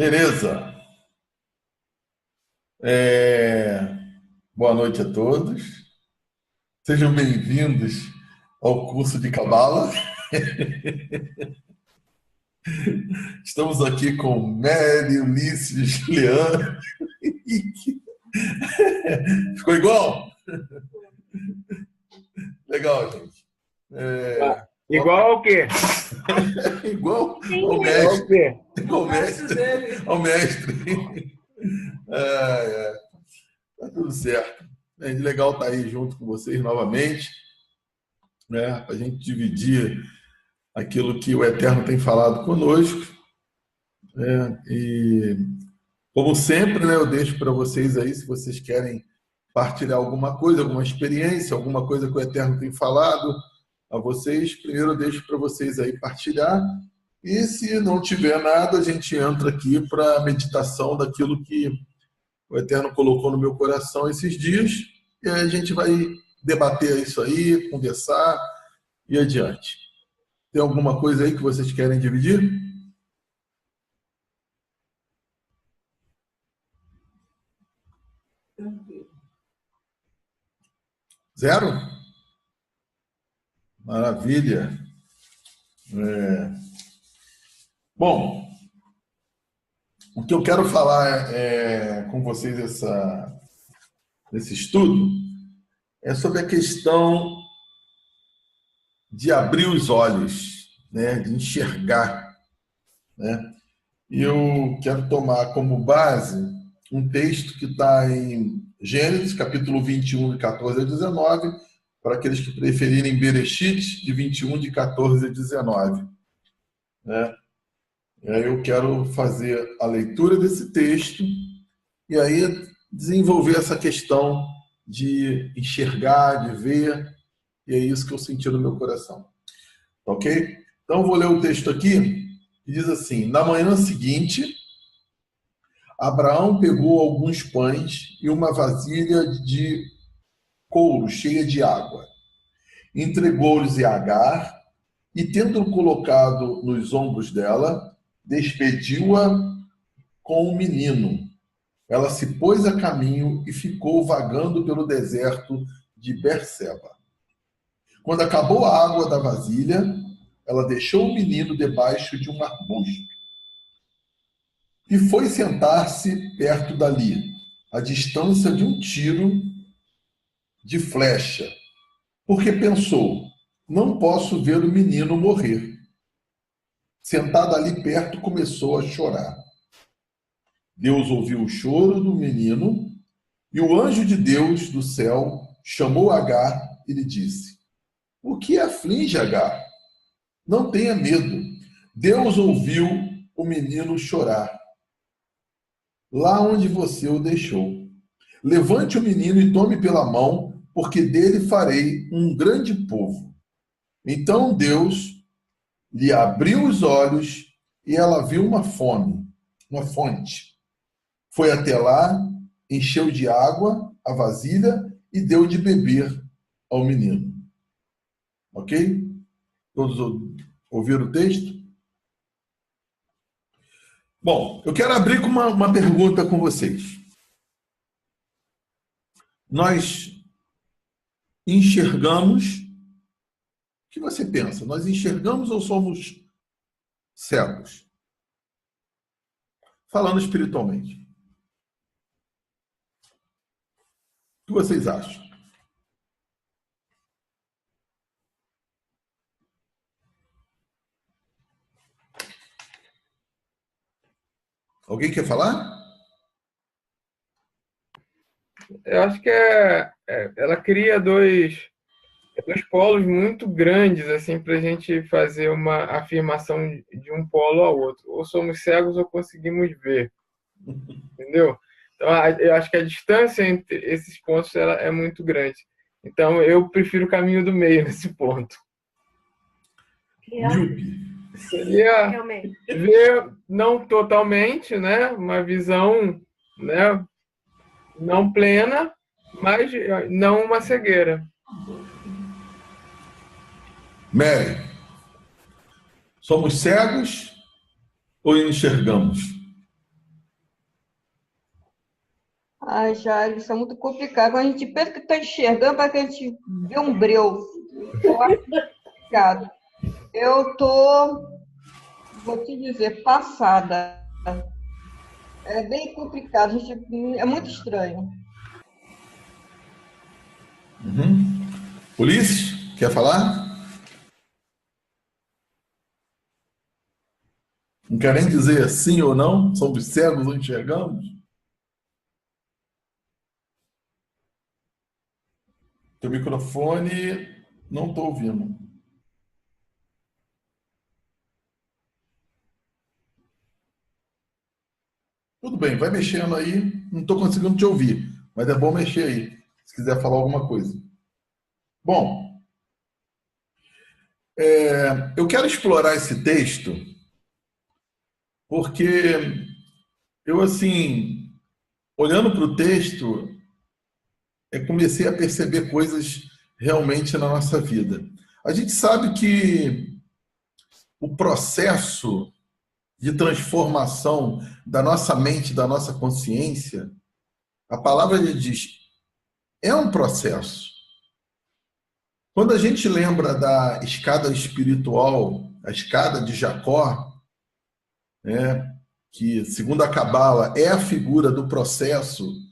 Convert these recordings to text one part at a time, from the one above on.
Beleza. Boa noite a todos. Sejam bem-vindos ao curso de Cabala. Estamos aqui com Mary, Ulisses, Juliana. Ficou igual? Legal, gente. Igual ao quê? Igual ao Igual ao mestre. quê? Igual ao mestre. Ao mestre. Tá tudo certo. É legal estar aí junto com vocês novamente, né? Para a gente dividir aquilo que o Eterno tem falado conosco, né? E, como sempre, né, eu deixo para vocês aí, se vocês querem partilhar alguma coisa, alguma experiência, alguma coisa que o Eterno tem falado a vocês, primeiro eu deixo para vocês aí partilhar. E se não tiver nada, a gente entra aqui para a meditação daquilo que o Eterno colocou no meu coração esses dias, e aí a gente vai debater isso aí, conversar e adiante. Tem alguma coisa aí que vocês querem dividir? Zero? Maravilha. Bom, o que eu quero falar com vocês nesse estudo é sobre a questão de abrir os olhos, né, de enxergar, né? E eu quero tomar como base um texto que está em Gênesis, capítulo 21, de 14 a 19, para aqueles que preferirem Bereshit, de 21, de 14 a 19. Né? E aí eu quero fazer a leitura desse texto e aí desenvolver essa questão de enxergar, de ver, e é isso que eu senti no meu coração. Ok? Então, eu vou ler o texto aqui, que diz assim: na manhã seguinte, Abraão pegou alguns pães e uma vasilha de couro cheia de água. Entregou-lhes a Agar e, tendo colocado nos ombros dela, despediu-a com o menino. Ela se pôs a caminho e ficou vagando pelo deserto de Berseba. Quando acabou a água da vasilha, ela deixou o menino debaixo de um arbusto e foi sentar-se perto dali, à distância de um tiro de flecha, porque pensou: não posso ver o menino morrer. Sentada ali perto, começou a chorar. Deus ouviu o choro do menino e o anjo de Deus do céu chamou Agar e lhe disse: o que aflige, Agar? Não tenha medo. Deus ouviu o menino chorar, lá onde você o deixou. Levante o menino e tome pela mão, porque dele farei um grande povo. Então Deus lhe abriu os olhos e ela viu uma fonte. Foi até lá, encheu de água a vasilha e deu de beber ao menino. Ok? Todos ouviram o texto? Bom, eu quero abrir com uma pergunta com vocês. Nós enxergamos. O que você pensa? Nós enxergamos ou somos cegos? Falando espiritualmente. O que vocês acham? Alguém quer falar? Eu acho que ela cria dois polos muito grandes assim para a gente fazer uma afirmação de um polo ao outro. Ou somos cegos ou conseguimos ver, entendeu? Então, eu acho que a distância entre esses pontos ela é muito grande. Então, eu prefiro o caminho do meio nesse ponto. Míope. Seria ver não totalmente, né? Uma visão, né? Não plena, mas não uma cegueira. Mary, somos cegos ou enxergamos? Ah, já, isso é muito complicado. Quando a gente pensa que está enxergando, para que a gente vê um breu. Eu acho complicado. Eu tô, vou te dizer, passada. É bem complicado, é muito estranho. Uhum. Ulisses, quer falar? Não quer nem dizer sim ou não? Somos cegos ou enxergamos? Teu microfone, não estou ouvindo. Tudo bem, vai mexendo aí. Não estou conseguindo te ouvir, mas é bom mexer aí, se quiser falar alguma coisa. Bom, eu quero explorar esse texto porque eu, assim, olhando para o texto, comecei a perceber coisas realmente na nossa vida. A gente sabe que o processo de transformação da nossa mente, da nossa consciência, a palavra diz, é um processo. Quando a gente lembra da escada espiritual, a escada de Jacó, né, que, segundo a Cabala, é a figura do processo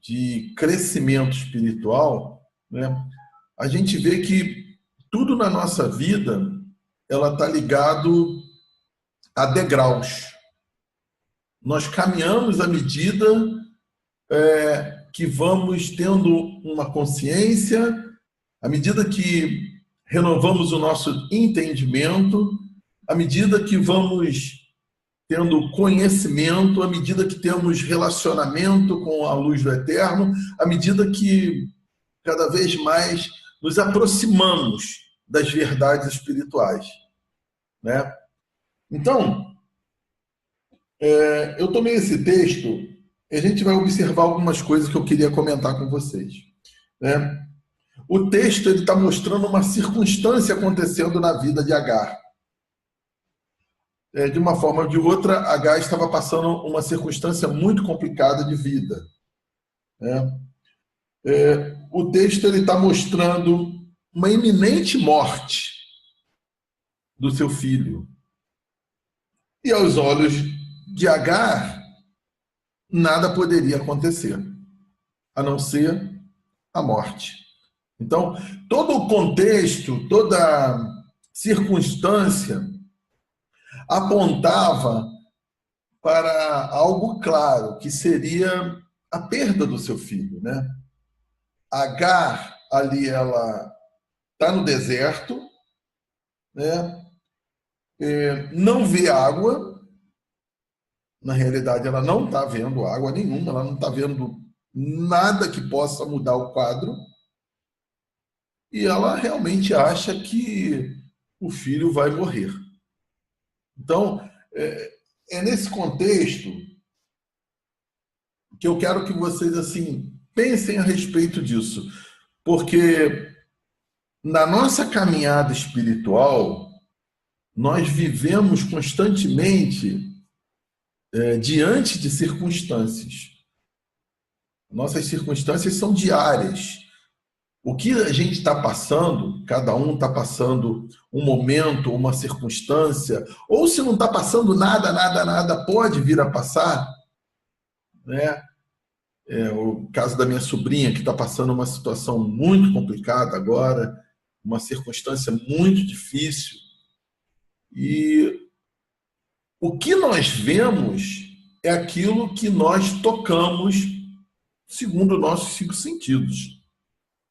de crescimento espiritual, né, a gente vê que tudo na nossa vida ela está ligado a degraus. Nós caminhamos à medida que vamos tendo uma consciência, à medida que renovamos o nosso entendimento, à medida que vamos tendo conhecimento, à medida que temos relacionamento com a luz do eterno, à medida que cada vez mais nos aproximamos das verdades espirituais, né? Então, eu tomei esse texto e a gente vai observar algumas coisas que eu queria comentar com vocês, né? O texto ele está mostrando uma circunstância acontecendo na vida de Agar. De uma forma ou de outra, Agar estava passando uma circunstância muito complicada de vida, né? O texto ele está mostrando uma iminente morte do seu filho. E aos olhos de Agar, nada poderia acontecer, a não ser a morte. Então, todo o contexto, toda a circunstância apontava para algo claro, que seria a perda do seu filho, né? Agar, ali, ela está no deserto, né? Não vê água, na realidade ela não está vendo água nenhuma, ela não está vendo nada que possa mudar o quadro, e ela realmente acha que o filho vai morrer. Então, é nesse contexto que eu quero que vocês assim pensem a respeito disso, porque na nossa caminhada espiritual nós vivemos constantemente diante de circunstâncias. Nossas circunstâncias são diárias. O que a gente está passando, cada um está passando um momento, uma circunstância, ou se não está passando nada, nada, nada, pode vir a passar, né? O caso da minha sobrinha, que está passando uma situação muito complicada agora, uma circunstância muito difícil. E o que nós vemos é aquilo que nós tocamos segundo nossos 5 sentidos.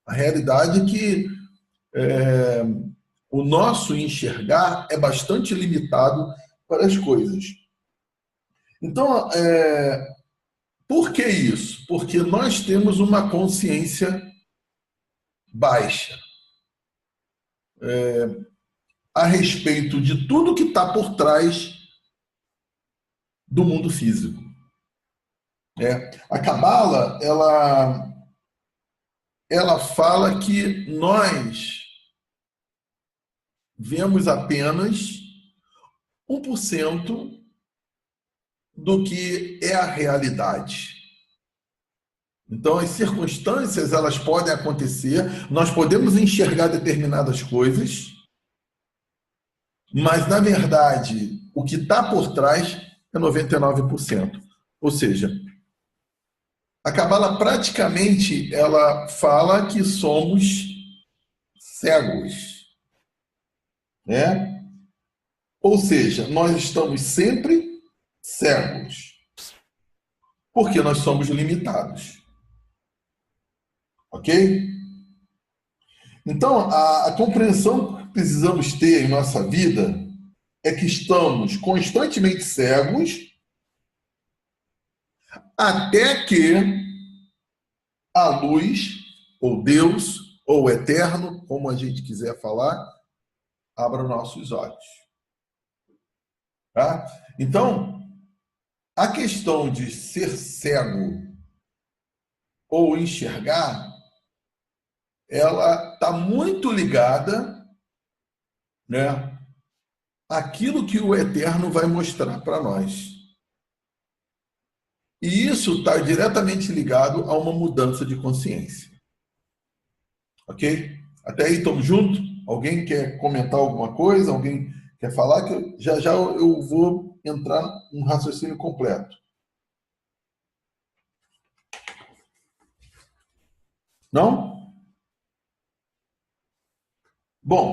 A realidade é que o nosso enxergar é bastante limitado para as coisas. Então, por que isso? Porque nós temos uma consciência baixa a respeito de tudo que está por trás do mundo físico. A Cabala, ela fala que nós vemos apenas 1% do que é a realidade. Então, as circunstâncias, elas podem acontecer, nós podemos enxergar determinadas coisas, mas, na verdade, o que está por trás é 99%. Ou seja, a Cabala praticamente ela fala que somos cegos, né? Ou seja, nós estamos sempre cegos, porque nós somos limitados. Ok? Então, a compreensão que precisamos ter em nossa vida é que estamos constantemente cegos até que a luz, ou Deus, ou o Eterno, como a gente quiser falar, abra nossos olhos. Tá? Então, a questão de ser cego ou enxergar, ela está muito ligada, né, àquilo que o Eterno vai mostrar para nós. E isso está diretamente ligado a uma mudança de consciência. Ok? Até aí, estamos juntos? Alguém quer comentar alguma coisa? Alguém quer falar? Que já eu vou entrar num raciocínio completo. Não? Bom,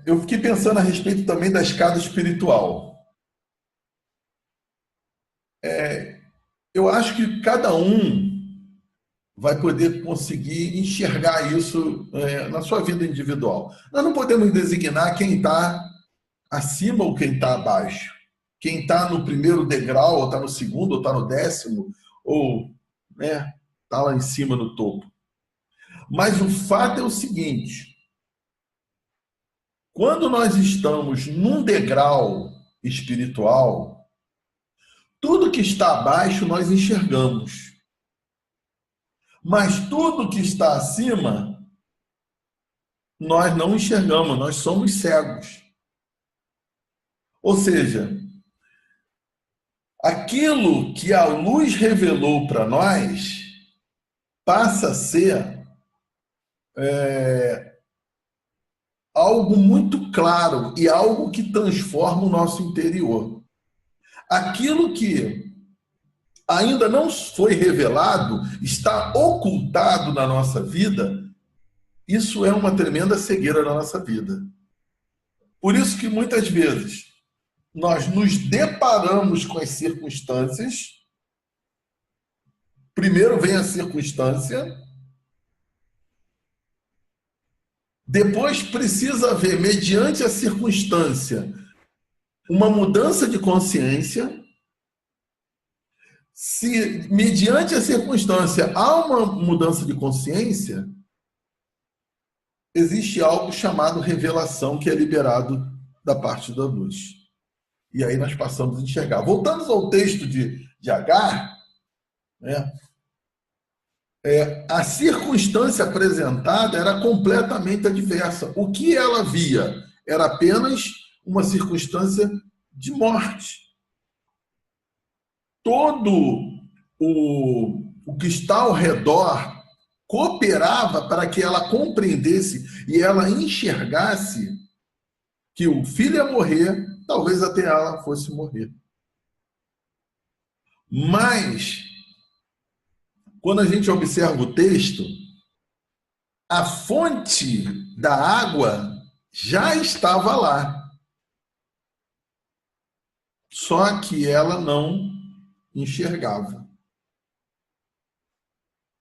eu fiquei pensando a respeito também da escada espiritual. Eu acho que cada um vai poder conseguir enxergar isso na sua vida individual. Nós não podemos designar quem está acima ou quem está abaixo. Quem está no primeiro degrau, ou está no segundo, ou está no 10º, ou está lá em cima no topo. Mas o fato é o seguinte: quando nós estamos num degrau espiritual, tudo que está abaixo nós enxergamos. Mas tudo que está acima, nós não enxergamos, nós somos cegos. Ou seja, aquilo que a luz revelou para nós passa a ser algo muito claro e algo que transforma o nosso interior. Aquilo que ainda não foi revelado, está ocultado na nossa vida, isso é uma tremenda cegueira na nossa vida. Por isso que muitas vezes nós nos deparamos com as circunstâncias, primeiro vem a circunstância, depois precisa haver, mediante a circunstância, uma mudança de consciência. Se, mediante a circunstância, há uma mudança de consciência, existe algo chamado revelação, que é liberado da parte da luz. E aí nós passamos a enxergar. Voltando ao texto de Agar, a circunstância apresentada era completamente adversa. O que ela via era apenas uma circunstância de morte. Todo o que está ao redor cooperava para que ela compreendesse e ela enxergasse que o filho ia morrer, talvez até ela fosse morrer. Mas, quando a gente observa o texto, a fonte da água já estava lá. Só que ela não enxergava.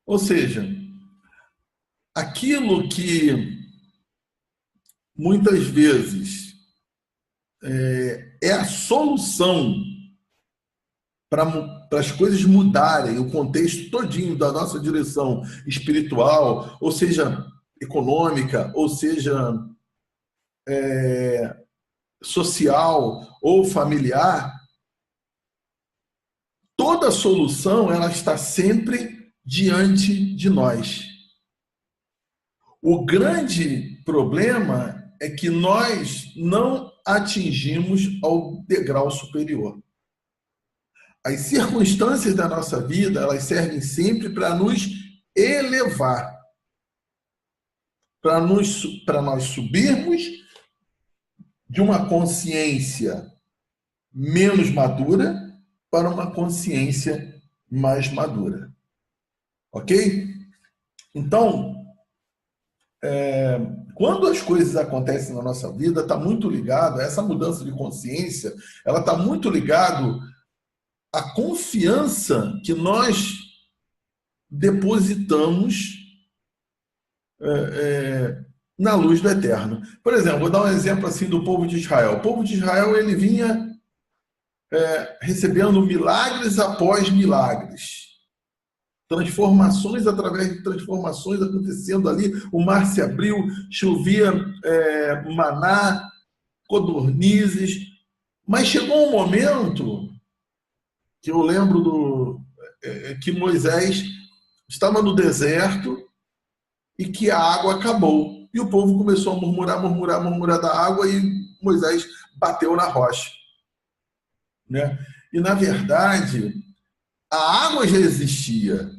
Ou seja, aquilo que muitas vezes é a solução para as coisas mudarem, o contexto todinho da nossa direção espiritual, ou seja, econômica, ou seja, social ou familiar, toda solução ela está sempre diante de nós. O grande problema é que nós não atingimos ao degrau superior. as circunstâncias da nossa vida, elas servem sempre para nos elevar, para nós subirmos de uma consciência menos madura para uma consciência mais madura. Ok? Então, quando as coisas acontecem na nossa vida, está muito ligado, essa mudança de consciência, ela está muito ligado à confiança que nós depositamos na luz do Eterno. Por exemplo, vou dar um exemplo assim do povo de Israel. O povo de Israel, ele vinha recebendo milagres após milagres. Transformações através de transformações acontecendo ali. O mar se abriu, chovia maná, codornizes. Mas chegou um momento que eu lembro que Moisés estava no deserto e que a água acabou. E o povo começou a murmurar da água e Moisés bateu na rocha. Né? E, na verdade, a água já existia.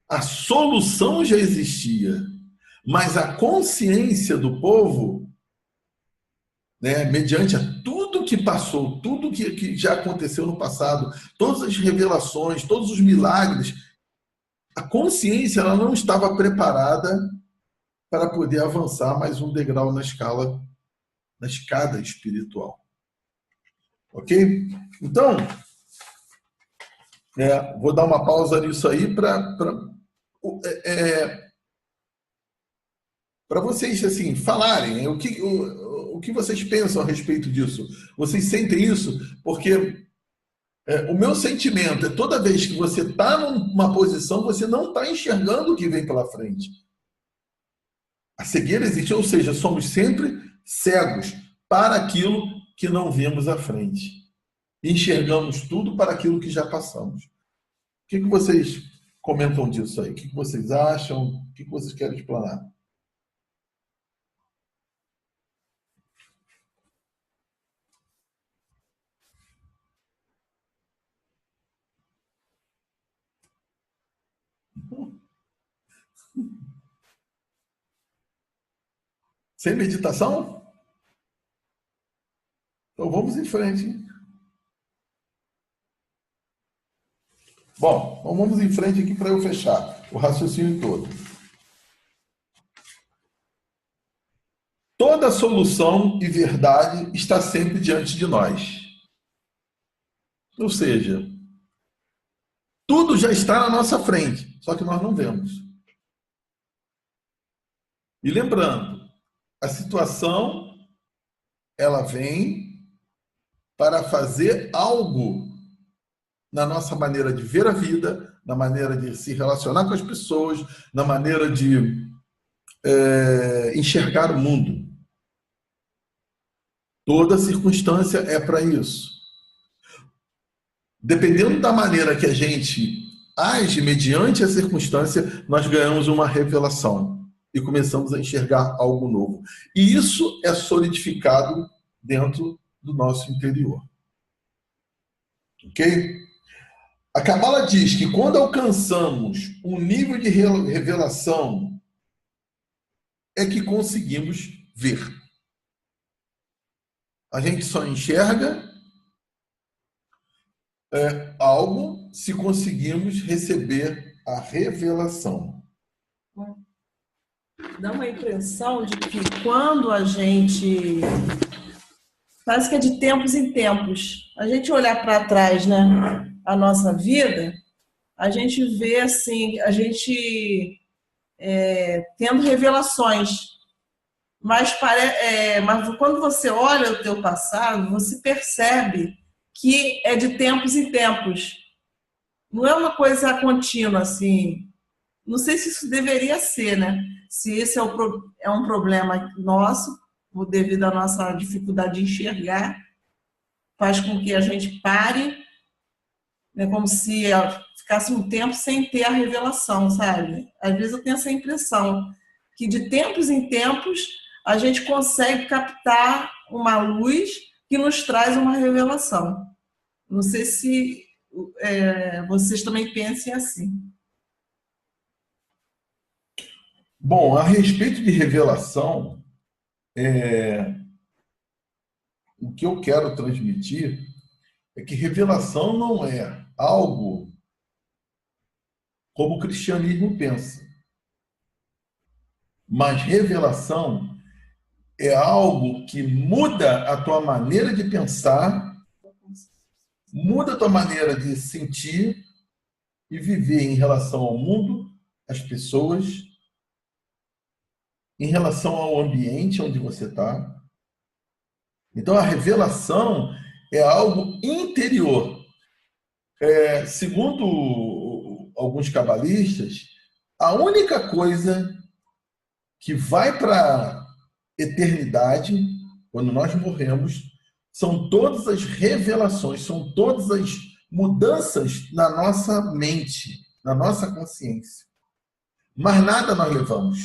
A solução já existia. Mas a consciência do povo, né, mediante tudo que passou, tudo que já aconteceu no passado, todas as revelações, todos os milagres, a consciência ela não estava preparada para poder avançar mais um degrau na escada espiritual. Ok? Então, vou dar uma pausa nisso aí para vocês assim, falarem o que vocês pensam a respeito disso. Vocês sentem isso? Porque o meu sentimento é toda vez que você está numa posição, você não está enxergando o que vem pela frente. A cegueira existe, ou seja, somos sempre cegos para aquilo que não vemos à frente. Enxergamos tudo para aquilo que já passamos. O que vocês comentam disso aí? O que vocês acham? O que vocês querem explanar? Sem meditação? Então vamos em frente. Bom, então vamos em frente aqui para eu fechar o raciocínio todo. Toda solução e verdade está sempre diante de nós. Ou seja, tudo já está na nossa frente, só que nós não vemos. E lembrando, a situação, ela vem para fazer algo na nossa maneira de ver a vida, na maneira de se relacionar com as pessoas, na maneira de enxergar o mundo. Toda circunstância é para isso. Dependendo da maneira que a gente age mediante a circunstância, nós ganhamos uma revelação e começamos a enxergar algo novo. E isso é solidificado dentro do nosso interior. Ok? A Cabala diz que quando alcançamos um nível de revelação, é que conseguimos ver. A gente só enxerga algo se conseguimos receber a revelação. Dá uma impressão de que quando a gente... Parece que é de tempos em tempos. A gente olhar para trás, né, a nossa vida, a gente vê assim, a gente tendo revelações. Mas quando você olha o teu passado, você percebe que é de tempos em tempos. Não é uma coisa contínua, assim. Não sei se isso deveria ser, né? Se esse é um problema nosso, devido à nossa dificuldade de enxergar, faz com que a gente pare, né, como se ficasse um tempo sem ter a revelação, sabe? Às vezes eu tenho essa impressão, que de tempos em tempos a gente consegue captar uma luz que nos traz uma revelação. Não sei se vocês também pensem assim. Bom, a respeito de revelação, o que eu quero transmitir é que revelação não é algo como o cristianismo pensa, mas revelação é algo que muda a tua maneira de pensar, muda a tua maneira de sentir e viver em relação ao mundo, às pessoas, em relação ao ambiente onde você está. Então, a revelação é algo interior. Segundo alguns cabalistas, a única coisa que vai para a eternidade, quando nós morremos, são todas as revelações, são todas as mudanças na nossa mente, na nossa consciência. Mas nada nós levamos.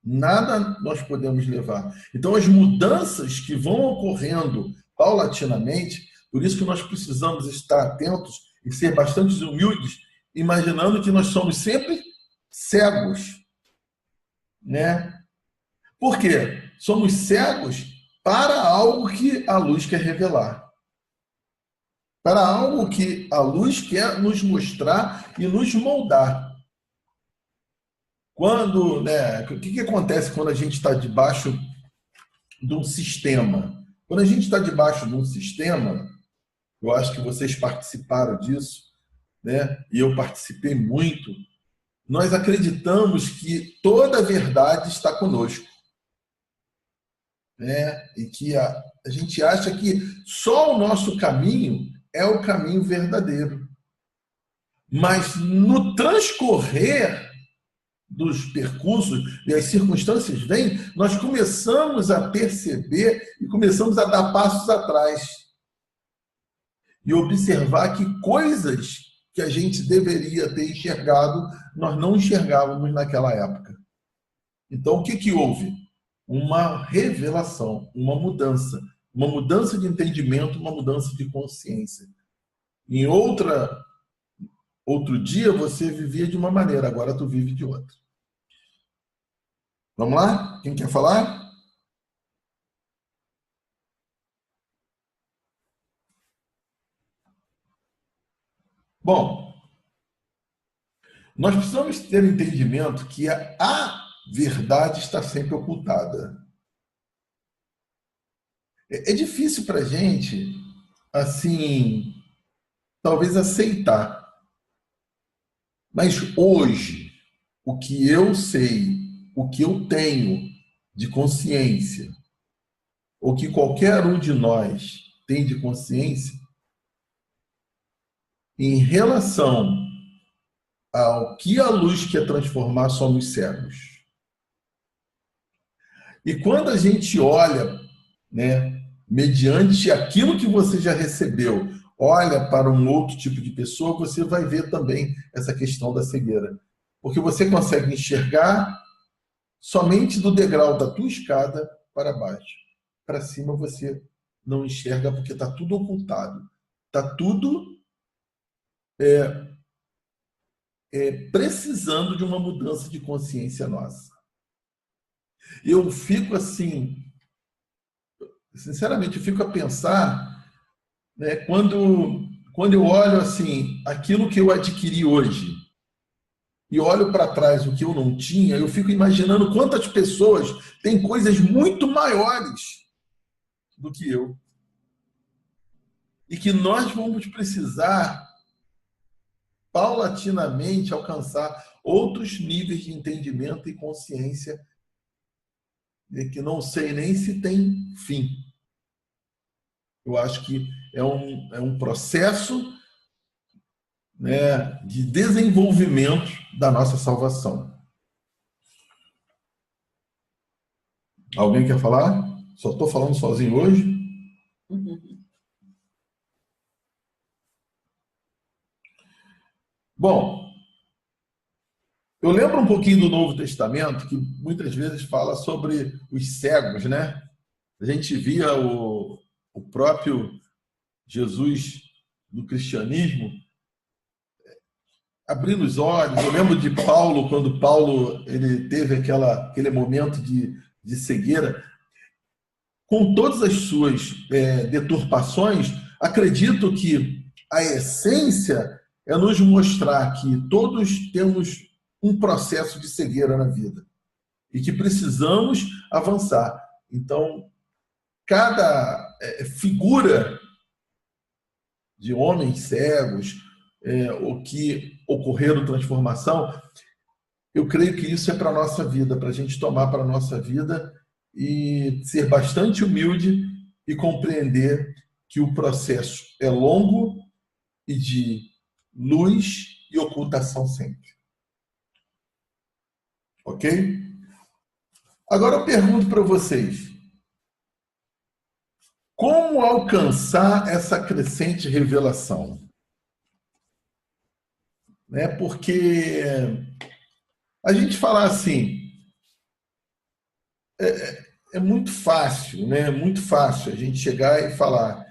Nada nós podemos levar. Então, as mudanças que vão ocorrendo paulatinamente, por isso que nós precisamos estar atentos e ser bastante humildes, imaginando que nós somos sempre cegos, né? Por quê? Somos cegos para algo que a luz quer revelar. Para algo que a luz quer nos mostrar e nos moldar. O que acontece quando a gente está debaixo de um sistema? Quando a gente está debaixo de um sistema, eu acho que vocês participaram disso, né? E eu participei muito. Nós acreditamos que toda a verdade está conosco, né? E que a gente acha que só o nosso caminho é o caminho verdadeiro. Mas no transcorrer dos percursos e as circunstâncias vêm, nós começamos a perceber e começamos a dar passos atrás e observar que coisas que a gente deveria ter enxergado, nós não enxergávamos naquela época. Então, o que houve? Uma revelação, uma mudança de entendimento, uma mudança de consciência. Em outro dia você vivia de uma maneira, agora tu vive de outra. Vamos lá? Quem quer falar? Bom, nós precisamos ter entendimento que a verdade está sempre ocultada. É difícil para a gente, assim, talvez aceitar. Mas hoje, o que eu sei, o que eu tenho de consciência, ou que qualquer um de nós tem de consciência, em relação ao que a luz quer transformar, somos cegos. E quando a gente olha, né, mediante aquilo que você já recebeu, olha para um outro tipo de pessoa, você vai ver também essa questão da cegueira. Porque você consegue enxergar somente do degrau da tua escada para baixo. Para cima você não enxerga porque está tudo ocultado. Está tudo precisando de uma mudança de consciência nossa. Eu fico assim, sinceramente, eu fico a pensar, né, quando eu olho assim, aquilo que eu adquiri hoje, e olho para trás o que eu não tinha, eu fico imaginando quantas pessoas têm coisas muito maiores do que eu. E que nós vamos precisar, paulatinamente, alcançar outros níveis de entendimento e consciência que não sei nem se tem fim. Eu acho que é um processo, né, de desenvolvimento da nossa salvação. Alguém quer falar? Só estou falando sozinho hoje? Bom, eu lembro um pouquinho do Novo Testamento, que muitas vezes fala sobre os cegos, né? A gente via o próprio Jesus no cristianismo, abrindo os olhos. Eu lembro de Paulo, quando Paulo ele teve aquele momento de cegueira, com todas as suas deturpações, acredito que a essência é nos mostrar que todos temos um processo de cegueira na vida e que precisamos avançar. Então, cada figura de homens cegos, o que ocorreram transformação, eu creio que isso é para a nossa vida, para a gente tomar para a nossa vida e ser bastante humilde e compreender que o processo é longo e de luz e ocultação sempre. Ok? Agora eu pergunto para vocês, como alcançar essa crescente revelação? Porque a gente falar assim, é muito fácil, né? Muito fácil a gente chegar e falar.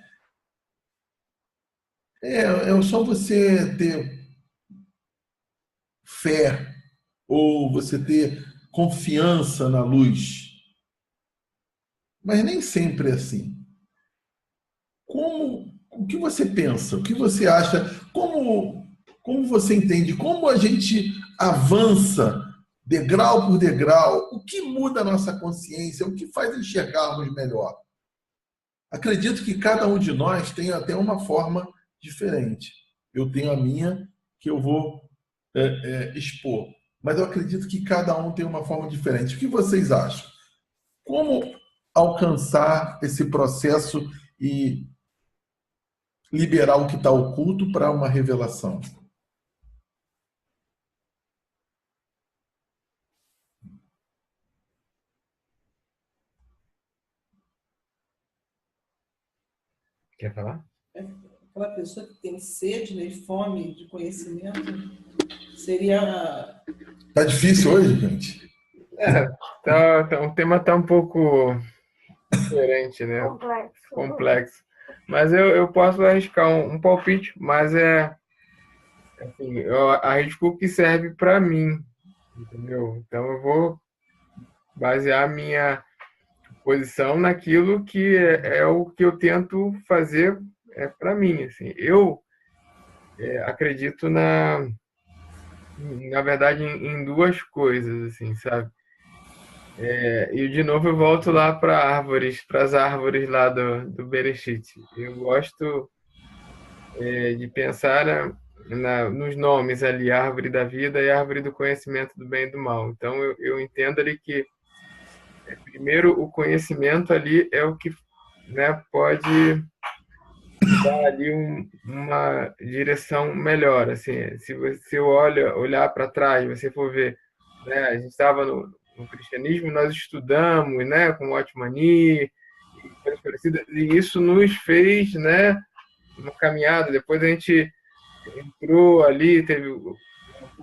É só você ter fé ou você ter confiança na luz. Mas nem sempre é assim. O que você pensa? O que você acha? Como você entende? Como a gente avança degrau por degrau? O que muda a nossa consciência? O que faz enxergarmos melhor? Acredito que cada um de nós tem até uma forma diferente. Eu tenho a minha que eu vou expor. Mas eu acredito que cada um tem uma forma diferente. O que vocês acham? Como alcançar esse processo e liberar o que está oculto para uma revelação? Quer falar? Aquela pessoa que tem sede, né, e fome de conhecimento, seria... Tá difícil hoje, gente? O tema está um pouco diferente, né? Complexo. Mas eu posso arriscar um palpite, mas assim, eu arrisco o que serve para mim, entendeu? Então eu vou basear a minha posição naquilo que é o que eu tento fazer para mim, assim. Eu acredito na verdade em duas coisas, assim, sabe? E de novo eu volto lá para as árvores lá do Bereshit. Eu gosto de pensar nos nomes ali, árvore da vida e árvore do conhecimento do bem e do mal. Então eu entendo ali que primeiro o conhecimento ali é o que, né, pode dar ali uma direção melhor, assim. Se você olhar para trás, você for ver, né, a gente estava no cristianismo, nós estudamos, né, com Otmani e coisas parecidas, e isso nos fez, né, uma caminhada. Depois a gente entrou ali, teve o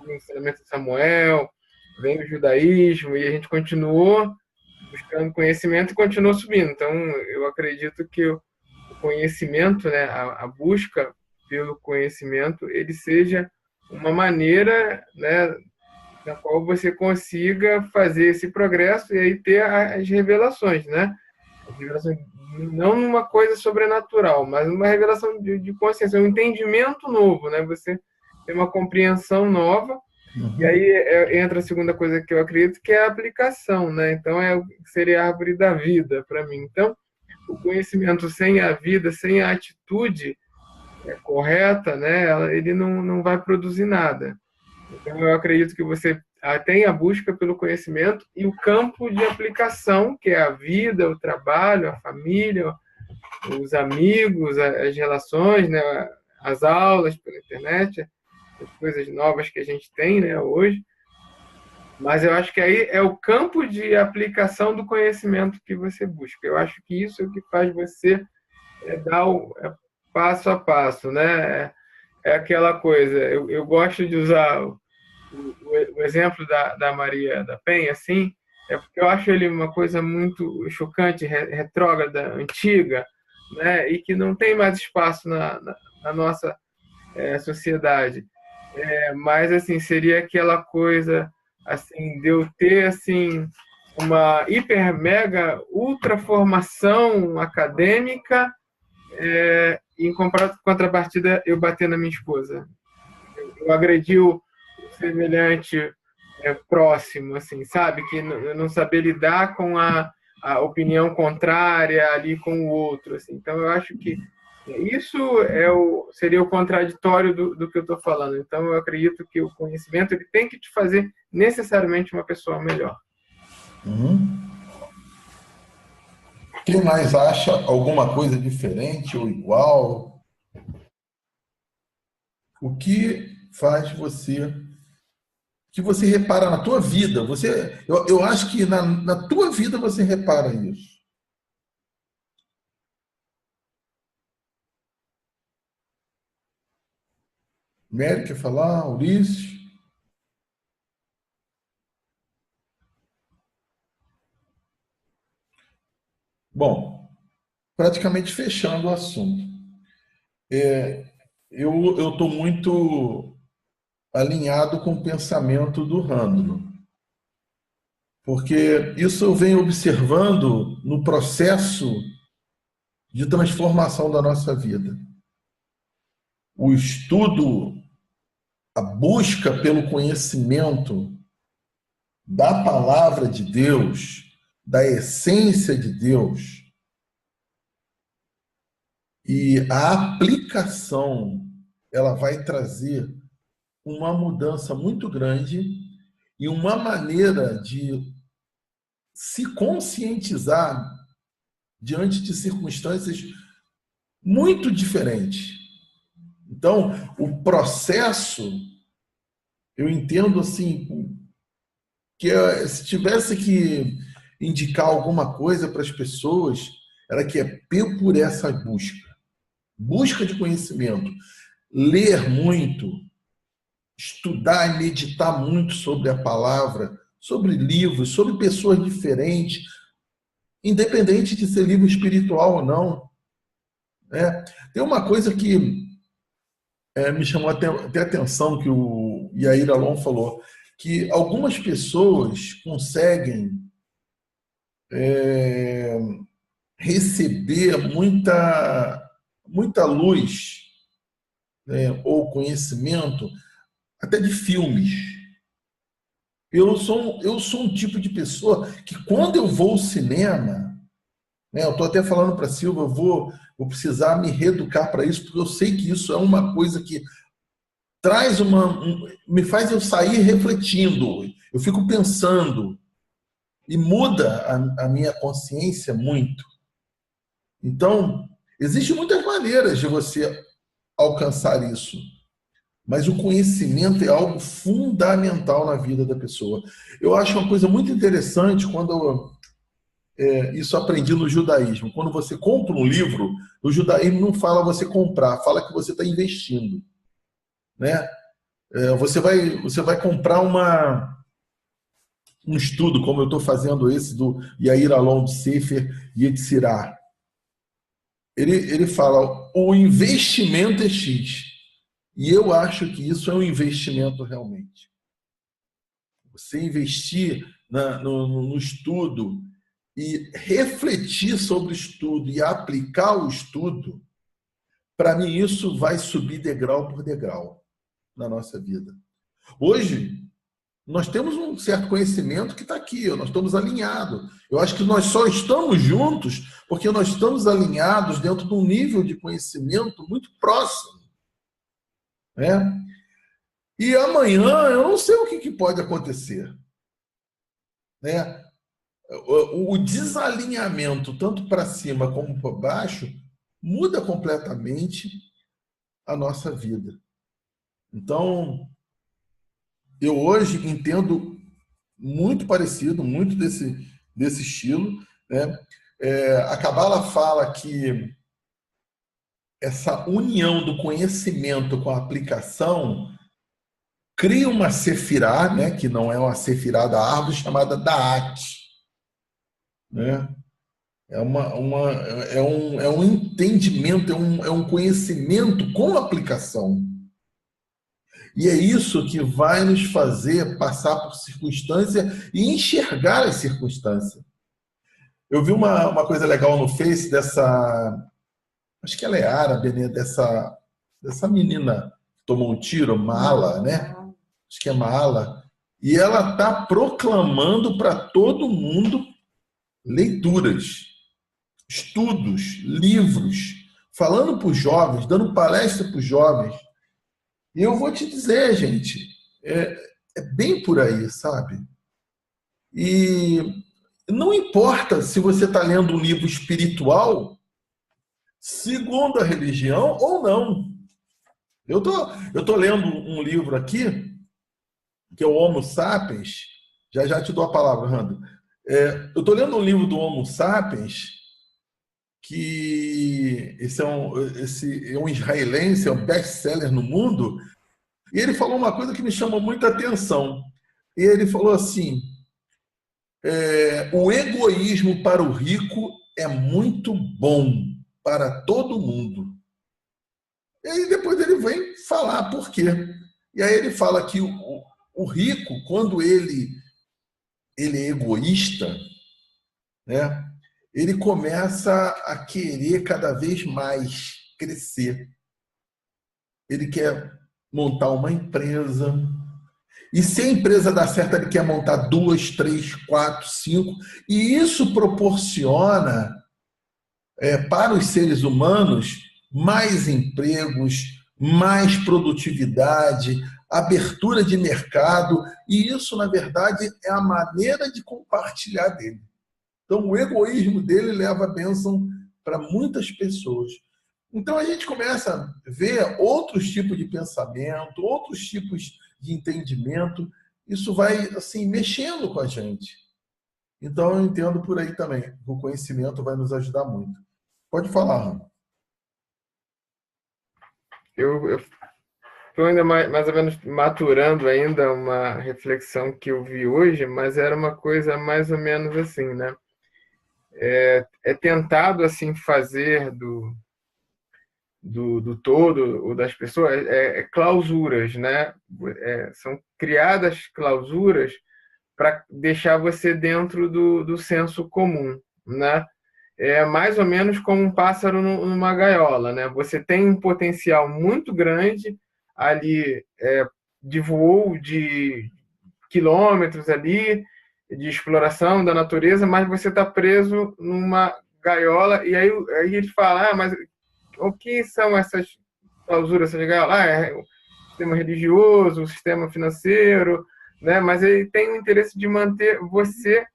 ensinamento de Samuel, vem o judaísmo, e a gente continuou buscando conhecimento e continuou subindo. Então, eu acredito que o conhecimento, né, a busca pelo conhecimento, ele seja uma maneira, né, na qual você consiga fazer esse progresso e aí ter as revelações, né? As revelações, não uma coisa sobrenatural, mas uma revelação de consciência, um entendimento novo, né? Você tem uma compreensão nova. E aí entra a segunda coisa que eu acredito, que é a aplicação, né? Então seria a árvore da vida para mim. Então, o conhecimento sem a vida, sem a atitude correta, né? Ele não vai produzir nada. Então, eu acredito que você tem a busca pelo conhecimento e o campo de aplicação, que é a vida, o trabalho, a família, os amigos, as relações, né? As aulas pela internet, as coisas novas que a gente tem, né, hoje. Mas eu acho que aí é o campo de aplicação do conhecimento que você busca. Eu acho que isso é o que faz você dar o passo a passo, né? É aquela coisa, eu gosto de usar o exemplo da Maria da Penha, assim, porque eu acho ele uma coisa muito chocante, retrógrada, antiga, né, e que não tem mais espaço na nossa sociedade. Mas assim, seria aquela coisa assim de eu ter assim uma hiper mega ultra formação acadêmica, em contrapartida eu bater na minha esposa. Eu agredi o semelhante próximo, assim, sabe? Que não saber lidar com a opinião contrária ali com o outro, assim. Então eu acho que isso seria o contraditório do que eu estou falando. Então eu acredito que o conhecimento ele tem que te fazer necessariamente uma pessoa melhor. Quem mais acha alguma coisa diferente ou igual? O que faz você... que você repara na tua vida? Eu acho que na tua vida você repara isso. Mary quer falar? Ulisses? Bom, praticamente fechando o assunto. Eu estou muito alinhado com o pensamento do Randall, porque isso eu venho observando no processo de transformação da nossa vida. O estudo, a busca pelo conhecimento da palavra de Deus, da essência de Deus, e a aplicação, ela vai trazer uma mudança muito grande e uma maneira de se conscientizar diante de circunstâncias muito diferentes. Então, o processo, eu entendo assim, que se tivesse que indicar alguma coisa para as pessoas, era que é por essa busca de conhecimento, ler muito, estudar e meditar muito sobre a palavra, sobre livros, sobre pessoas diferentes, independente de ser livro espiritual ou não. Tem uma coisa que me chamou até atenção, que o Yair Alon falou, que algumas pessoas conseguem receber muita luz, ou conhecimento, até de filmes. Eu sou um tipo de pessoa que, quando eu vou ao cinema, eu estou até falando para a Silva, eu vou precisar me reeducar para isso, porque eu sei que isso é uma coisa que traz me faz eu sair refletindo, eu fico pensando, e muda a minha consciência muito. Então, existem muitas maneiras de você alcançar isso, mas o conhecimento é algo fundamental na vida da pessoa. Eu acho uma coisa muito interessante quando isso aprendi no judaísmo. Quando você compra um livro, o judaísmo não fala você comprar, fala que você está investindo, né? Você vai comprar um estudo, como eu estou fazendo esse do Yair Alon de Sefer Yetzirah. Ele fala, o investimento é X. E eu acho que isso é um investimento realmente. Você investir no estudo e refletir sobre o estudo e aplicar o estudo, para mim isso vai subir degrau por degrau na nossa vida. Hoje, nós temos um certo conhecimento que está aqui, nós estamos alinhados. Eu acho que nós só estamos juntos porque nós estamos alinhados dentro de um nível de conhecimento muito próximo. E amanhã eu não sei o que pode acontecer. O desalinhamento, tanto para cima como para baixo, muda completamente a nossa vida. Então, eu hoje entendo muito parecido, muito desse estilo. A Kabbalah fala que essa união do conhecimento com a aplicação cria uma sefirá, que não é uma sefirá da árvore, chamada Da'at. É um entendimento, é um conhecimento com aplicação. E é isso que vai nos fazer passar por circunstância e enxergar as circunstâncias. Eu vi uma coisa legal no Face dessa, acho que ela é árabe, né? Dessa menina que tomou um tiro, Maala, né? Acho que é Maala. E ela está proclamando para todo mundo leituras, estudos, livros, falando para os jovens, dando palestra para os jovens. E eu vou te dizer, gente, é bem por aí, sabe? E não importa se você está lendo um livro espiritual, segundo a religião ou não. Eu tô lendo um livro aqui, que é o Homo Sapiens. Já te dou a palavra, Rando. Eu estou lendo um livro do Homo Sapiens, que esse é um israelense, é um best-seller no mundo, e ele falou uma coisa que me chamou muita atenção. E ele falou assim, o egoísmo para o rico é muito bom para todo mundo. E aí depois ele vem falar por quê. E aí ele fala que o rico, quando ele é egoísta, né, ele começa a querer cada vez mais crescer. Ele quer montar uma empresa. E se a empresa dá certo, ele quer montar 2, 3, 4, 5. E isso proporciona para os seres humanos mais empregos, mais produtividade, abertura de mercado. E isso, na verdade, é a maneira de compartilhar dele. Então, o egoísmo dele leva a bênção para muitas pessoas. Então, a gente começa a ver outros tipos de pensamento, outros tipos de entendimento. Isso vai, assim, mexendo com a gente. Então, eu entendo por aí também. O conhecimento vai nos ajudar muito. Pode falar, Ramo. Eu estou ainda mais ou menos maturando ainda uma reflexão que eu vi hoje, mas era uma coisa mais ou menos assim, né? É tentado assim fazer do todo, ou das pessoas, clausuras, né? São criadas clausuras para deixar você dentro do senso comum, né? É mais ou menos como um pássaro numa gaiola, né? Você tem um potencial muito grande ali de voo de quilômetros ali, de exploração da natureza, mas você está preso numa gaiola, e aí ele fala, mas o que são essas clausuras, essas gaiolas? O sistema religioso, o sistema financeiro, né? Mas ele tem o interesse de manter você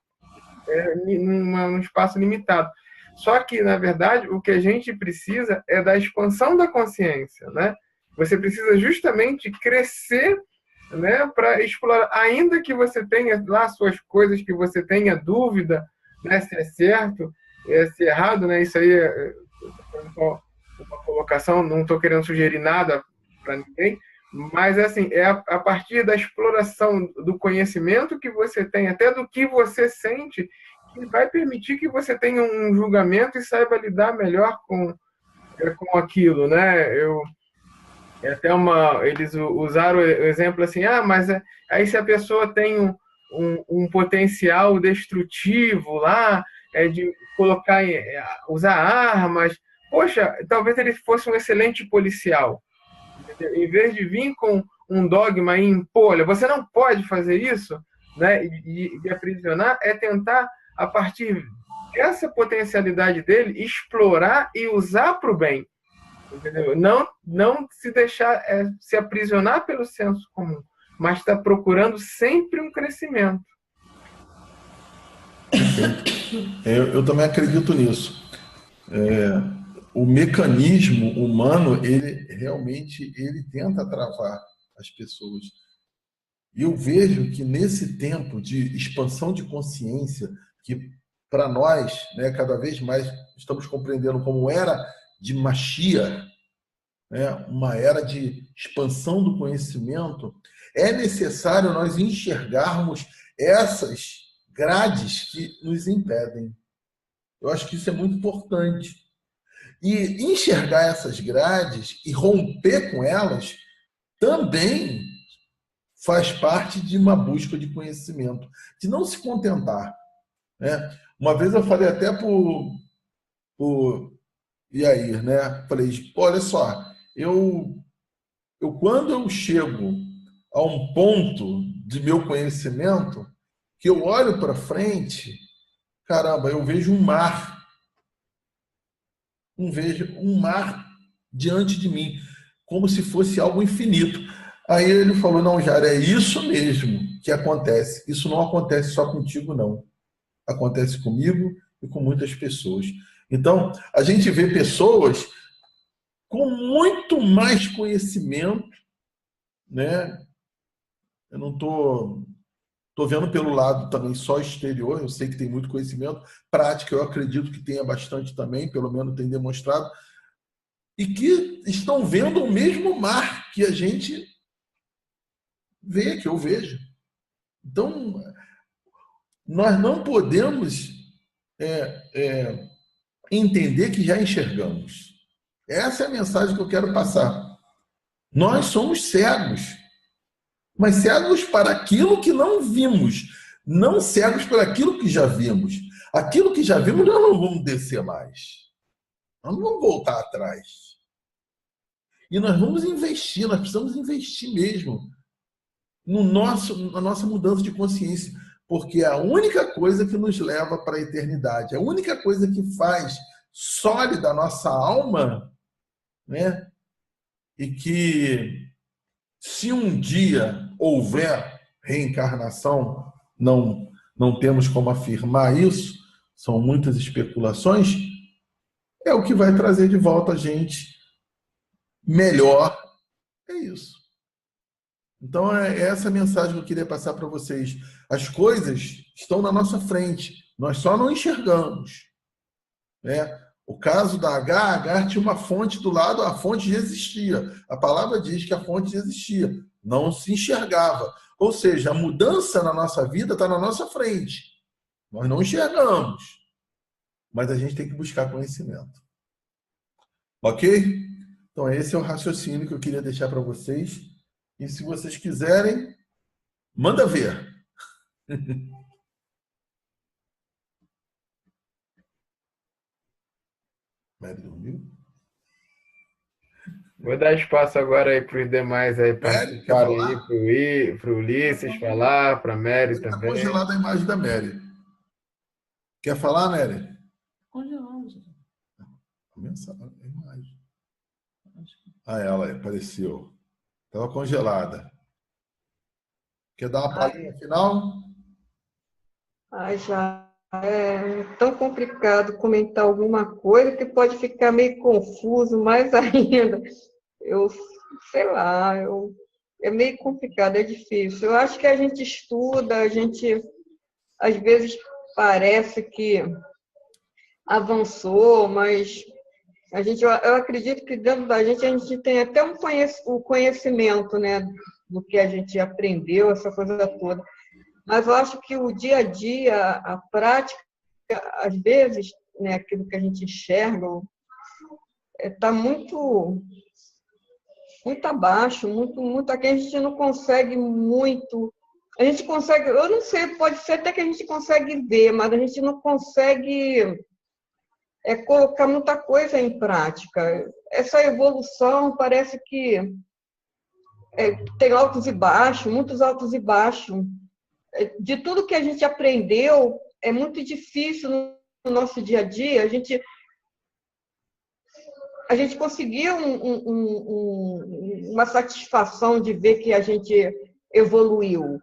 num espaço limitado. Só que, na verdade, o que a gente precisa é da expansão da consciência, né? Você precisa justamente crescer, né, para explorar, ainda que você tenha lá suas coisas, que você tenha dúvida, né, se é certo, se é errado, né? Isso aí é uma colocação, não estou querendo sugerir nada para ninguém, mas assim, a partir da exploração do conhecimento que você tem, até do que você sente, que vai permitir que você tenha um julgamento e saiba lidar melhor com aquilo, né? Eles usaram o exemplo assim, mas aí se a pessoa tem um potencial destrutivo lá, de colocar, usar armas, poxa, talvez ele fosse um excelente policial. Em vez de vir com um dogma e impor, olha, você não pode fazer isso, né? E aprisionar, é tentar, a partir dessa potencialidade dele, explorar e usar para o bem. Entendeu? Não se deixar se aprisionar pelo senso comum, mas está procurando sempre um crescimento. Eu também acredito nisso. O mecanismo humano, ele realmente tenta travar as pessoas. E eu vejo que nesse tempo de expansão de consciência, que para nós, né, cada vez mais estamos compreendendo como era de Mashiach, né, uma era de expansão do conhecimento, é necessário nós enxergarmos essas grades que nos impedem. Eu acho que isso é muito importante. E enxergar essas grades e romper com elas também faz parte de uma busca de conhecimento, de não se contentar, né? Uma vez eu falei até para o Iair, né? Falei, olha só, quando eu chego a um ponto de meu conhecimento, que eu olho para frente, caramba, eu vejo um mar, vejo um mar diante de mim, como se fosse algo infinito. Aí ele falou, não, Jara, é isso mesmo que acontece. Isso não acontece só contigo, não. Acontece comigo e com muitas pessoas. Então, a gente vê pessoas com muito mais conhecimento, né? Eu não estou vendo pelo lado também só exterior, eu sei que tem muito conhecimento, prática eu acredito que tenha bastante também, pelo menos tem demonstrado, e que estão vendo o mesmo mar que a gente vê, que eu vejo. Então, nós não podemos entender que já enxergamos. Essa é a mensagem que eu quero passar. Nós somos cegos, mas cegos para aquilo que não vimos, não cegos para aquilo que já vimos. Aquilo que já vimos, nós não vamos descer mais. Nós não vamos voltar atrás. E nós vamos investir, nós precisamos investir mesmo na nossa mudança de consciência, porque é a única coisa que nos leva para a eternidade, a única coisa que faz sólida a nossa alma, né? E que, se um dia houver reencarnação, não temos como afirmar isso, são muitas especulações, é o que vai trazer de volta a gente melhor. É isso. Então, é essa a mensagem que eu queria passar para vocês. As coisas estão na nossa frente, nós só não enxergamos, né? O caso da H tinha uma fonte do lado, a fonte já existia. A palavra diz que a fonte já existia, não se enxergava. Ou seja, a mudança na nossa vida está na nossa frente. Nós não enxergamos, mas a gente tem que buscar conhecimento. Ok? Então, esse é o raciocínio que eu queria deixar para vocês. E se vocês quiserem, manda ver. Mary dormiu? Vou dar espaço agora aí para os demais aí participarem aí, para o Ulisses falar, para a Mary também. Está congelada a imagem da Mary. Quer falar, Mary? Congelado. A imagem. Ah, ela apareceu. Estava congelada. Quer dar uma palhinha final? Já é tão complicado comentar alguma coisa que pode ficar meio confuso, mais ainda. Eu sei lá, é meio complicado, é difícil. Eu acho que a gente estuda, a gente às vezes parece que avançou, mas eu acredito que dentro da gente a gente tem até o conhecimento, né, do que a gente aprendeu, essa coisa toda. Mas eu acho que o dia a dia, a prática, às vezes, né, aquilo que a gente enxerga está muito abaixo, muito aqui. A gente não consegue muito. A gente consegue, eu não sei, pode ser até que a gente consegue ver, mas a gente não consegue colocar muita coisa em prática. Essa evolução parece que tem altos e baixos, muitos altos e baixos. De tudo que a gente aprendeu, é muito difícil no nosso dia a dia a gente conseguiu uma satisfação de ver que a gente evoluiu.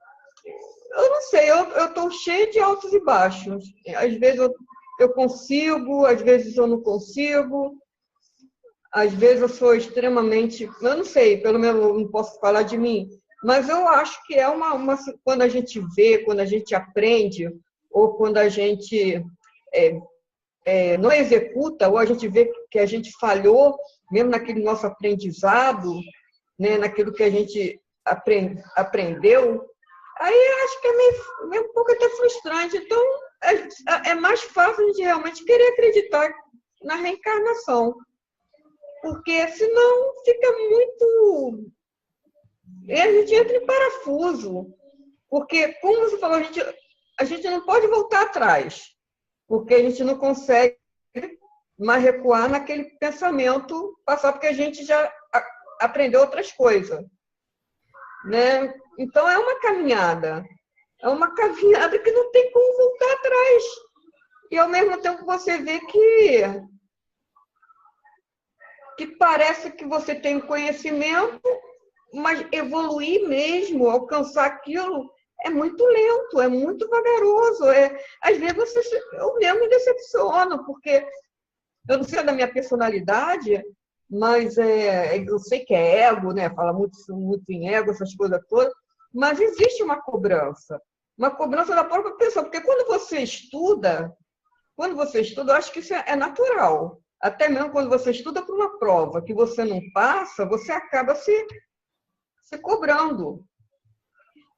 Eu não sei, eu estou cheia de altos e baixos. Às vezes eu consigo, às vezes eu não consigo. Às vezes eu sou extremamente... Eu não sei, pelo menos eu não posso falar de mim. Mas eu acho que é quando a gente vê, quando a gente aprende, ou quando a gente não executa, ou a gente vê que a gente falhou, mesmo naquele nosso aprendizado, né, naquilo que a gente aprendeu, aí eu acho que é meio um pouco até frustrante. Então, é mais fácil a gente realmente querer acreditar na reencarnação. Porque senão fica muito... E a gente entra em parafuso. Porque, como você falou, a gente não pode voltar atrás. Porque a gente não consegue mais recuar naquele pensamento passar, porque a gente já aprendeu outras coisas. Né? Então, é uma caminhada. É uma caminhada que não tem como voltar atrás. E, ao mesmo tempo, você vê que parece que você tem conhecimento, mas evoluir mesmo, alcançar aquilo, é muito lento, é muito vagaroso. Às vezes eu mesmo me decepciono, porque eu não sei da minha personalidade, mas eu sei que é ego, né? Fala muito em ego, essas coisas todas, mas existe uma cobrança da própria pessoa, porque quando você estuda, eu acho que isso é natural. Até mesmo quando você estuda para uma prova que você não passa, você acaba se cobrando.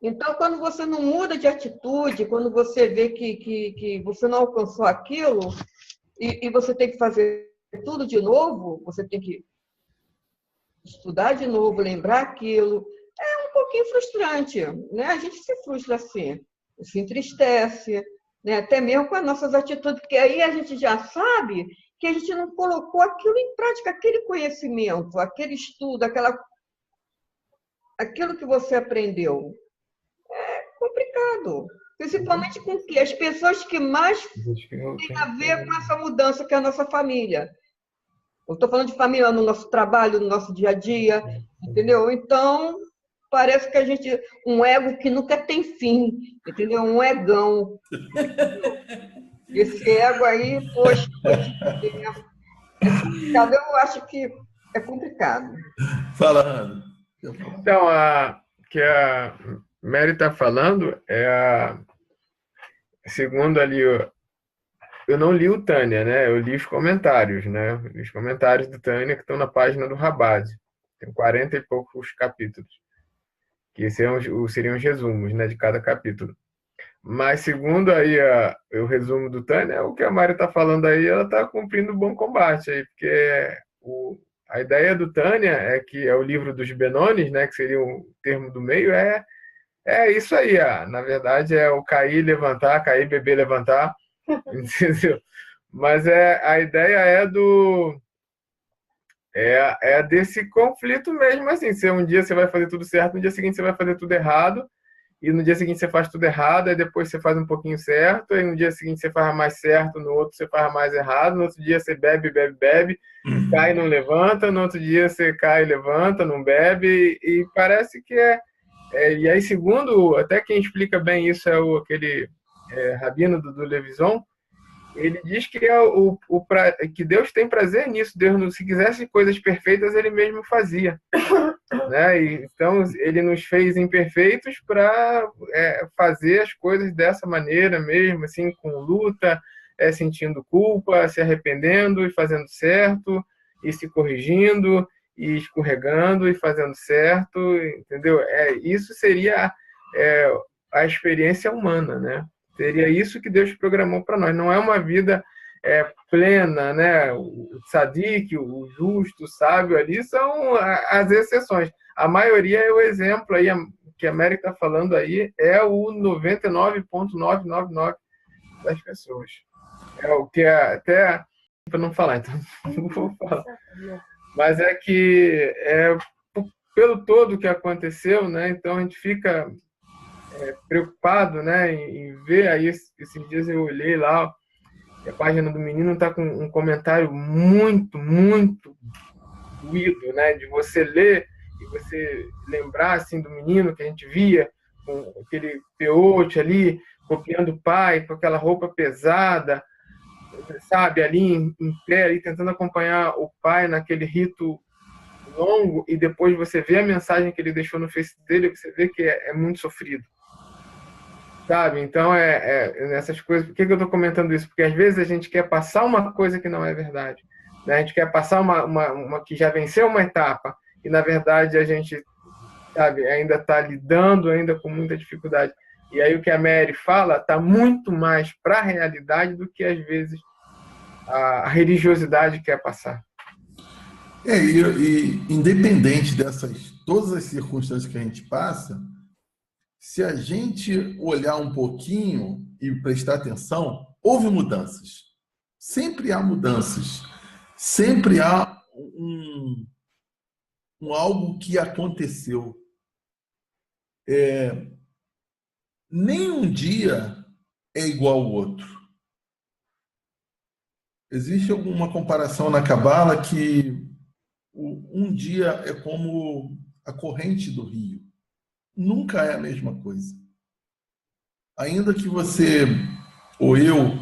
Então, quando você não muda de atitude, quando você vê que você não alcançou aquilo e você tem que fazer tudo de novo, você tem que estudar de novo, lembrar aquilo, é um pouquinho frustrante, né? A gente se frustra assim, se entristece, né? Até mesmo com as nossas atitudes, porque aí a gente já sabe que a gente não colocou aquilo em prática, aquele conhecimento, aquele estudo, aquilo que você aprendeu. É complicado. Principalmente com o quê? As pessoas que mais têm a ver com essa mudança, que é a nossa família. Eu estou falando de família no nosso trabalho, no nosso dia a dia, entendeu? Então, parece que a gente... Um ego que nunca tem fim, entendeu? Um egão. Esse ego aí, poxa, é complicado. Eu acho que é complicado. Fala, Ana. Então, que a Mary está falando segundo ali, eu não li o Tânia, né? Eu li os comentários, né? Os comentários do Tânia que estão na página do Rabad. Tem 40 e poucos capítulos, que seriam os resumos, né, de cada capítulo. Mas segundo aí o resumo do Tânia, o que a Mari está falando aí, ela está cumprindo um bom combate aí, porque a ideia do Tânia é que é o livro dos Benones, né, que seria o termo do meio, é isso aí, na verdade é o cair, levantar, cair, beber, levantar, entendeu? Mas a ideia é desse conflito mesmo, assim, se um dia você vai fazer tudo certo, no dia seguinte você vai fazer tudo errado, e no dia seguinte você faz tudo errado, aí depois você faz um pouquinho certo, aí no dia seguinte você faz mais certo, no outro você faz mais errado, no outro dia você bebe, cai e não levanta, no outro dia você cai e levanta, não bebe, e parece que e aí, segundo, até quem explica bem isso é aquele rabino do Levison, ele diz que que Deus tem prazer nisso. Deus, se quisesse coisas perfeitas, ele mesmo fazia. Né? Então, ele nos fez imperfeitos para fazer as coisas dessa maneira mesmo, assim, com luta, sentindo culpa, se arrependendo e fazendo certo, e se corrigindo, e escorregando e fazendo certo, entendeu? Isso seria a experiência humana, né? Seria isso que Deus programou para nós. Não é uma vida plena, né? O tzadik, o justo, o sábio ali são as exceções. A maioria é o exemplo aí que a Mary está falando aí, é o 99,999 das pessoas. É o que até para não falar, então não vou falar. Mas é que pelo todo que aconteceu, né? Então a gente fica preocupado, né, em ver. Aí esses dias eu olhei lá, a página do menino está com um comentário muito, muito doído, né, de você ler e você lembrar assim do menino que a gente via com aquele peote ali, copiando o pai, com aquela roupa pesada, sabe, ali em pé, ali, tentando acompanhar o pai naquele rito longo, e depois você vê a mensagem que ele deixou no Face dele, você vê que é muito sofrido. Sabe? Então, nessas coisas... Por que eu estou comentando isso? Porque às vezes a gente quer passar uma coisa que não é verdade. Né? A gente quer passar uma que já venceu uma etapa, e na verdade a gente, sabe, ainda está lidando ainda com muita dificuldade. E aí o que a Mary fala está muito mais para a realidade do que, às vezes, a religiosidade quer passar. E independente dessas todas as circunstâncias que a gente passa, se a gente olhar um pouquinho e prestar atenção, houve mudanças. Sempre há mudanças. Sempre há algo que aconteceu. Nem um dia é igual ao outro. Existe alguma comparação na Cabala que um dia é como a corrente do rio. Nunca é a mesma coisa. Ainda que você ou eu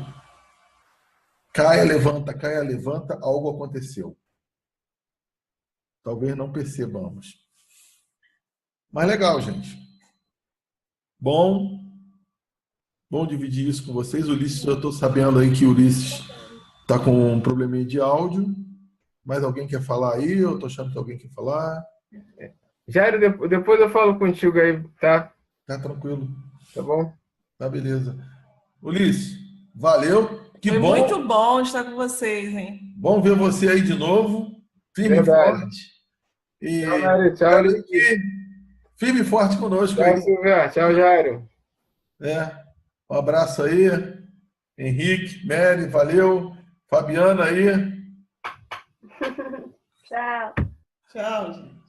caia, levanta, algo aconteceu. Talvez não percebamos. Mas legal, gente. Bom dividir isso com vocês. Ulisses, eu estou sabendo aí que o Ulisses está com um probleminha de áudio. Mais alguém quer falar aí? Eu estou achando que alguém quer falar. Jairo, depois eu falo contigo aí, tá? Tá tranquilo. Tá bom? Tá, beleza. Ulisses, valeu. Foi muito bom estar com vocês, hein? Bom ver você aí de novo. Firme e forte. E tchau, Jairo. Tchau, firme e forte conosco. Tchau, Silvia. Tchau, Jairo. Um abraço aí. Henrique, Mary, valeu. Fabiana aí. Tchau. Tchau, gente.